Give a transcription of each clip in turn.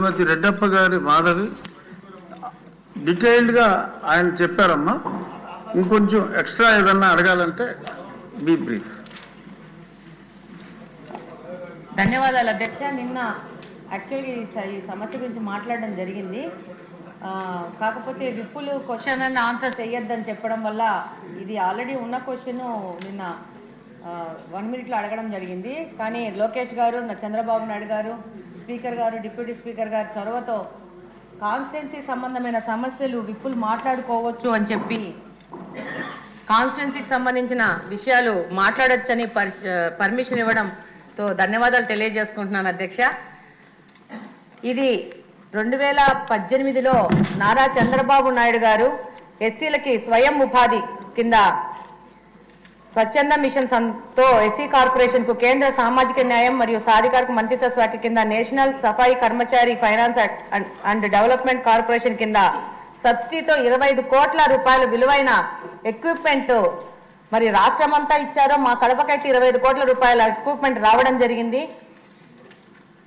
శ్రీమతి రెడ్డప్ప గారి మాధవి డీటెయిల్డ్గా ఆయన చెప్పారమ్మా. ఇంకొంచెం ఎక్స్ట్రా ఏదన్నా అడగాలంటే బీ బ్రీఫ్. ధన్యవాదాలు అధ్యక్ష. నిన్న యాక్చువల్గా ఈ సమస్య గురించి మాట్లాడడం జరిగింది. కాకపోతే విప్పులు క్వశ్చన్ అండ్ ఆన్సర్ చేయొద్దని చెప్పడం వల్ల ఇది ఆల్రెడీ ఉన్న క్వశ్చన్ నిన్న 1 minute అడగడం జరిగింది. కానీ లోకేష్ గారు, చంద్రబాబు నాయుడు గారు, స్పీకర్ గారు, డిప్యూటీ స్పీకర్ గారు చొరవతో కాన్స్టిట్యున్సీ సంబంధమైన సమస్యలు విప్పులు మాట్లాడుకోవచ్చు అని చెప్పి కాన్స్టిట్యున్సీకి సంబంధించిన విషయాలు మాట్లాడొచ్చని పర్మిషన్ ఇవ్వడంతో ధన్యవాదాలు తెలియజేసుకుంటున్నాను అధ్యక్ష. ఇది 2018లో నారా చంద్రబాబు నాయుడు గారు ఎస్సీలకి స్వయం ఉపాధి కింద స్వచ్ఛంద మిషన్ తో ఎస్సీ కార్పొరేషన్కు కేంద్ర సామాజిక న్యాయం మరియు సాధికారిక మంత్రిత్వ శాఖ కింద National Safai Karmachari Finance and Development Corporation కింద సబ్సిడీతో 25 కోట్ల రూపాయల విలువైన ఎక్విప్మెంట్ మరి రాష్ట్రమంతా ఇచ్చారో, మా కడపకైతే 25 కోట్ల రూపాయల ఎక్విప్మెంట్ రావడం జరిగింది.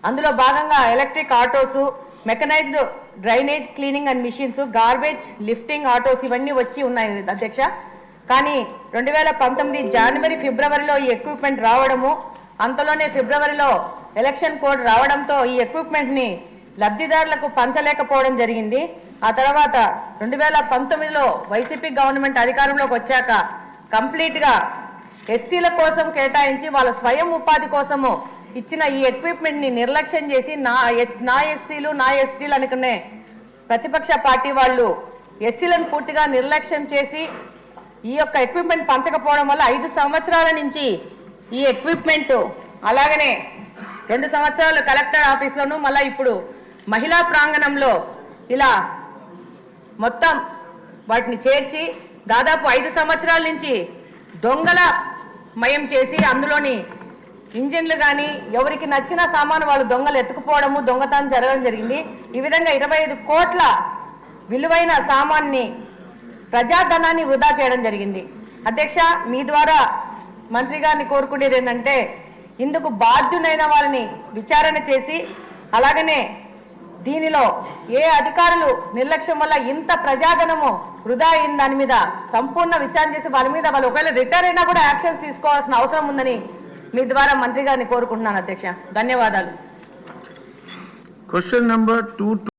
అందులో భాగంగా electric autos, mechanised drainage cleaning and machines, garbage lifting autos ఇవన్నీ వచ్చి ఉన్నాయి అధ్యక్ష. కానీ 2019 జనవరి ఫిబ్రవరిలో ఈ ఎక్విప్మెంట్ రావడము, అంతలోనే ఫిబ్రవరిలో ఎలక్షన్ కోడ్ రావడంతో ఈ ఎక్విప్మెంట్ని లబ్ధిదారులకు పంచలేకపోవడం జరిగింది. ఆ తర్వాత 2019లో వైసీపీ గవర్నమెంట్ అధికారంలోకి వచ్చాక కంప్లీట్గా ఎస్సీల కోసం కేటాయించి వాళ్ళ స్వయం ఉపాధి కోసము ఇచ్చిన ఈ ఎక్విప్మెంట్ని నిర్లక్ష్యం చేసి నా ఎస్సీలు నా ఎస్టీలు అనుకునే ప్రతిపక్ష పార్టీ వాళ్ళు ఎస్సీలను పూర్తిగా నిర్లక్ష్యం చేసి ఈ యొక్క ఎక్విప్మెంట్ పంచకపోవడం వల్ల 5 సంవత్సరాల నుంచి ఈ ఎక్విప్మెంట్ అలాగనే 2 సంవత్సరాలు కలెక్టర్ ఆఫీస్లోనూ మళ్ళీ ఇప్పుడు మహిళా ప్రాంగణంలో ఇలా మొత్తం వాటిని చేర్చి దాదాపు 5 సంవత్సరాల నుంచి దొంగల మయం చేసి అందులోని ఇంజిన్లు కానీ ఎవరికి నచ్చిన సామాను వాళ్ళు దొంగలు ఎత్తుకుపోవడము, దొంగతనం జరగడం జరిగింది. ఈ విధంగా 25 కోట్ల విలువైన సామాన్ని ప్రజాధనాన్ని వృధా చేయడం జరిగింది. అధ్యక్ష, మీ ద్వారా మంత్రి గారిని కోరుకునేది ఏంటంటే ఇందుకు బాధ్యులైన వాళ్ళని విచారణ చేసి అలాగనే దీనిలో ఏ అధికారులు నిర్లక్ష్యం వల్ల ఇంత ప్రజాధనము వృధా అయిన దాని మీద సంపూర్ణ విచారణ చేసి వాళ్ళ మీద వాళ్ళు ఒకవేళ రిటైర్ అయినా కూడా యాక్షన్స్ తీసుకోవాల్సిన అవసరం ఉందని మీ ద్వారా మంత్రి గారిని కోరుకుంటున్నాను అధ్యక్ష. ధన్యవాదాలు. Question number 2